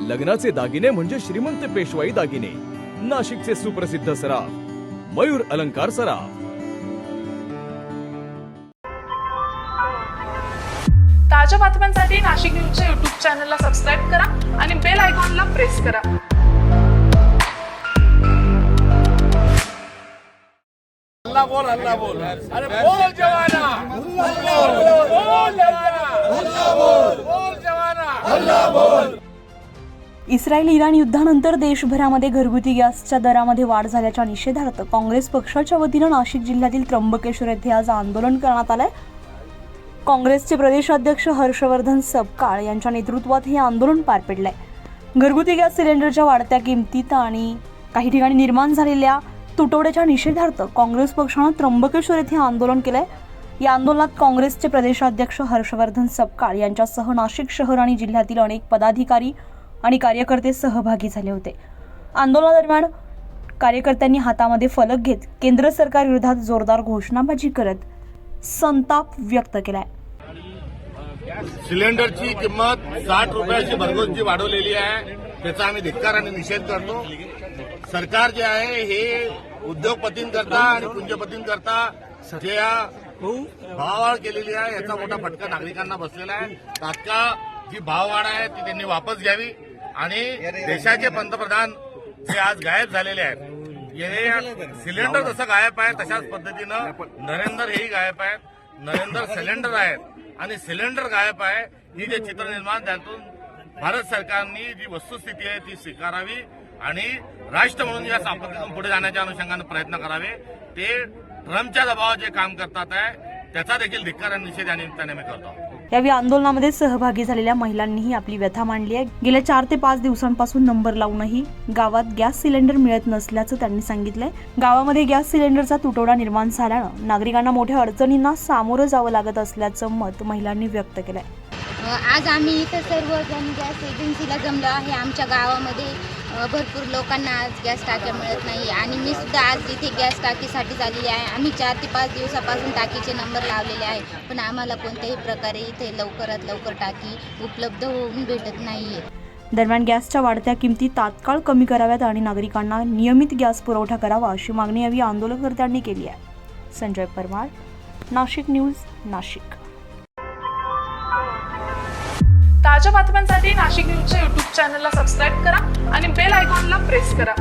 लग्नाचे दागिने म्हणजे श्रीमंत पेशवाई दागिने, नाशिकचे सुप्रसिद्ध सराफ मयूर अलंकार सराफ। ताज्या बातम्यांसाठी नाशिक न्यूजच्या YouTube चॅनलला सबस्क्राईब करा आणि बेल आयकॉनला प्रेस करा। अल्लाह बोल अरे बोल जवाना बोल जवाना बोल जवाना अल्लाह बोल। इस्रायल इराण युद्धानंतर देशभरामध्ये घरगुती गॅसच्या दरामध्ये वाढ झाल्याच्या निषेधार्थ काँग्रेस पक्षाच्या वतीनं नाशिक जिल्ह्यातील त्र्यंबकेश्वर येथे आज आंदोलन करण्यात आलंय। काँग्रेसचे प्रदेशाध्यक्ष हर्षवर्धन सपकाळ यांच्या नेतृत्वात हे आंदोलन पार पडलंय। घरगुती गॅस सिलेंडरच्या वाढत्या किमतीत आणि काही ठिकाणी निर्माण झालेल्या तुटवड्याच्या निषेधार्थ काँग्रेस पक्षानं त्र्यंबकेश्वर येथे आंदोलन केलंय। या आंदोलनात काँग्रेसचे प्रदेशाध्यक्ष हर्षवर्धन सपकाळ यांच्यासह नाशिक शहर आणि जिल्ह्यातील अनेक पदाधिकारी आणि कार्यकर्ते सहभागी झाले होते। आंदोलनादरम्यान कार्यकर्त्यांनी हातामध्ये फलक घेत केंद्र सरकार विरोधात जोरदार घोषणाबाजी करत संताप व्यक्त केलाय। सिलेंडरची किंमत 60 रुपयाची भरघोस वाढवलेली आहे, त्याचा आम्ही धिक्कार आणि निषेध करतो। सरकार जे आहे हे उद्योगपतींकरता आणि पुंजपतींकरता जे भाववाढ केलेली आहे याचा मोठा फटका नागरिकांना बसलेला आहे। तात्काळ जी भाववाढ आहे ती त्यांनी वापस घ्यावी आणि देशाचे पंतप्रधान जे आज गायब झालेले आहेत, सिलेंडर जसं गायब आहे तशाच पद्धतीनं नरेंद्र हेही गायब आहेत, नरेंद्र सिलेंडर आहेत आणि सिलेंडर गायब आहे ही जे चित्र निर्माण त्यातून भारत सरकारने जी वस्तुस्थिती आहे ती स्वीकारावी आणि राष्ट्र म्हणून या आपत्तीतून पुढे जाण्याच्या अनुषंगाने प्रयत्न करावे। ते ट्रम्पच्या दबावात जे काम करतात आहे त्याचा देखील धिक्कार आणि निषेध या निमित्ताने मी करतो। यावेळी आंदोलनामध्ये सहभागी झालेल्या महिलांनीही आपली व्यथा मांडली आहे। गेल्या 4 ते 5 दिवसांपासून नंबर लावूनही गावात गॅस सिलेंडर मिळत नसल्याचं त्यांनी सांगितलंय। गावामध्ये गॅस सिलेंडरचा तुटवडा निर्माण झाल्यानं नागरिकांना मोठ्या अडचणींना सामोरं जावं लागत असल्याचं मत महिलांनी व्यक्त केलंय। आज आम्ही इथं सर्वजण गॅस एजन्सीला जमलो आहे। आमच्या गावामध्ये भरपूर लोकांना आज गॅस टाक्या मिळत नाही आणि मी सुद्धा आज इथे गॅस टाकीसाठी झालेली आहे। आम्ही 4 ते 5 दिवसापासून टाकीचे नंबर लावलेले आहे, पण आम्हाला कोणत्याही प्रकारे इथे लवकरात लवकर टाकी उपलब्ध होऊन भेटत नाहीये। दरम्यान गॅसच्या वाढत्या किमती तात्काळ कमी कराव्यात आणि नागरिकांना नियमित गॅस पुरवठा करावा अशी मागणी यावेळी आंदोलनकर्त्यांनी केली आहे। संजय परमार, नाशिक न्यूज, नाशिक। ताज्या बातम्यांसाठी नाशिक न्यूजच्या YouTube चॅनलला सबस्क्राईब करा आणि बेल आयकॉनला प्रेस करा।